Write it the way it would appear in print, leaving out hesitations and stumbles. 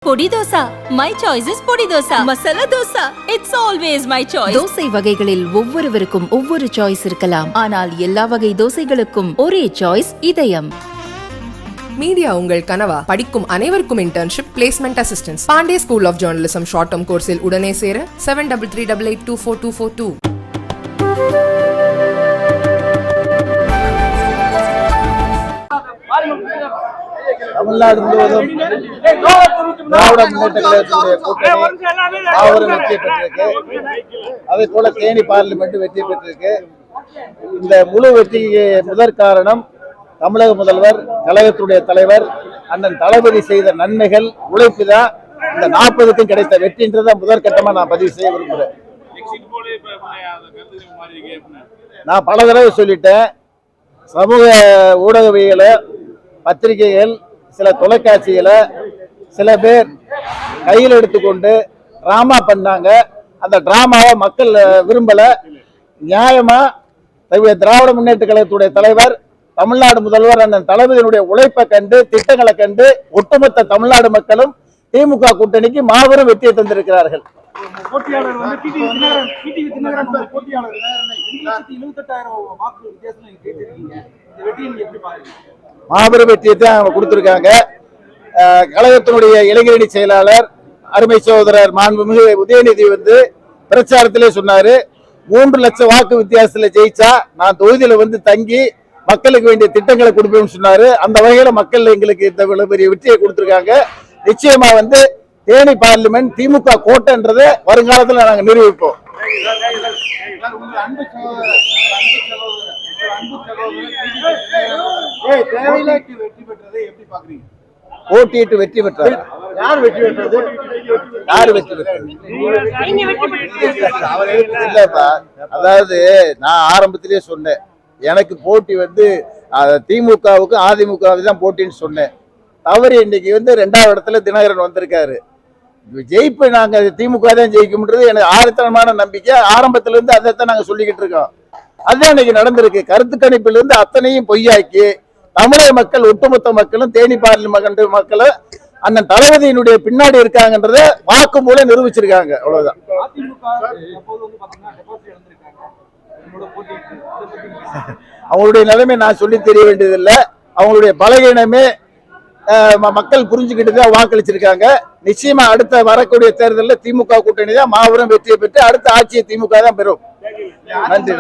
பொடி dosa. My choice is பொடி dosa. Masala dosa. It's always my choice. Dosa வகைகளில் ஒவ்வொருவருக்கும் ஒவ்வொரு சாய்ஸ் இருக்கலாம். ஆனால் எல்லா வகை தோசைகளுக்கும் ஒரே சாய்ஸ் இதயம். மீடியா உங்கள் கனவா? படிக்கும் அனைவருக்கும் internship, placement assistance. Pandey school of journalism short term கோர்ஸில் உடனே சேர 7338824242. தமிழ்நாடு முழுவதும் திராவிட முன்னேற்ற கழகத்தினுடைய கூட்டணி மாபெரும் வெற்றி பெற்றிருக்கு. அதே போல தேனி பார்லிமெண்ட் வெற்றி பெற்றிருக்கு. இந்த முழு வெற்றிக்கு முதற் காரணம் தமிழக முதல்வர், கழகத்துடைய தலைவர் அண்ணன் தளபதி செய்த நன்மைகள், உழைப்பு தான் இந்த 40க்கும் கிடைத்த வெற்றின்றத முதற்கட்டமா நான் பதிவு செய்ய விரும்புகிறேன். நான் பல தடவை சொல்லிட்டேன். சமூக ஊடகவியல, பத்திரிகைகள், சில தொலைக்காட்சிகளை சில பேர் கையில் எடுத்துக்கொண்டு டிராமா பண்ணாங்க. அந்த டிராமாவை மக்கள் விரும்பல. நியாயமா திராவிட முன்னேற்ற கழகத்துடைய தலைவர், தமிழ்நாடு முதல்வர் அண்ணன் தளபதியினுடைய உழைப்பை கண்டு, திட்டங்களை கண்டு ஒட்டுமொத்த தமிழ்நாடு மக்களும் திமுக கூட்டணிக்கு மாபெரும் வெற்றியை தந்திருக்கிறார்கள். மாபெரும் வெற்றியை தான் கொடுத்திருக்காங்க. கழகத்தினுடைய இளைஞரணி செயலாளர் அருமை சகோதரர் மாண்புமிகு உதயநிதி பிரச்சாரத்திலே சொன்னாரு, 3 லட்சம் வாக்கு வித்தியாசத்துல ஜெயிச்சா நான் தொகுதியில தங்கி மக்களுக்கு வேண்டிய திட்டங்களை கொடுப்பேன்னு சொன்னாரு. அந்த வகையில மக்கள் எங்களுக்கு இந்த பெரிய வெற்றியை கொடுத்திருக்காங்க. நிச்சயமா தேனி பார்லிமெண்ட் திமுக கோட்டைன்றதை வருங்காலத்தில் நாங்கள் நிரூபிப்போம். போட்டியிட்டு வெற்றி பெற்றார். யார் வெற்றி பெற்றது? யார் வெற்றி பெற்றது? இல்லப்பா, அதாவது நான் ஆரம்பத்திலேயே சொன்னேன், எனக்கு போட்டி திமுகவுக்கு அதிமுகவுக்கு தான் போட்டின்னு சொன்னேன். தவறு இன்னைக்கு 2வது இடத்துல தினகரன் வந்திருக்காரு. ஜெயிப்பு நாங்க திமுக தான் ஜெயிக்கும்ன்றது எனக்கு ஆழத்தனமான நம்பிக்கை. ஆரம்பத்துல இருந்து அதைத்தான் நாங்க சொல்லிக்கிட்டு இருக்கோம். அதுதான் இன்னைக்கு நடந்திருக்கு. கருத்து கணிப்பிலிருந்து அத்தனையும் பொய்யாக்கி தமிழக மக்கள், ஒட்டுமொத்த மக்களும், தேனி பார்லிமெண்ட் மக்களும் அண்ணன் தளபதியினுடைய பின்னாடி இருக்காங்கன்றத வாக்கு மூலம் நிரூபிச்சிருக்காங்க. அவ்வளவுதான். அவங்களுடைய நிலைமை நான் சொல்லி தெரிய வேண்டியதில்லை. அவங்களுடைய பலகீனமே மக்கள் புரிஞ்சுக்கிட்டு தான் வாக்களிச்சிருக்காங்க. நிச்சயமா அடுத்த வரக்கூடிய தேர்தலில் திமுக கூட்டணி தான் மாபெரும் வெற்றியை பெற்று அடுத்த ஆட்சியை திமுக தான் பெறும். நன்றி.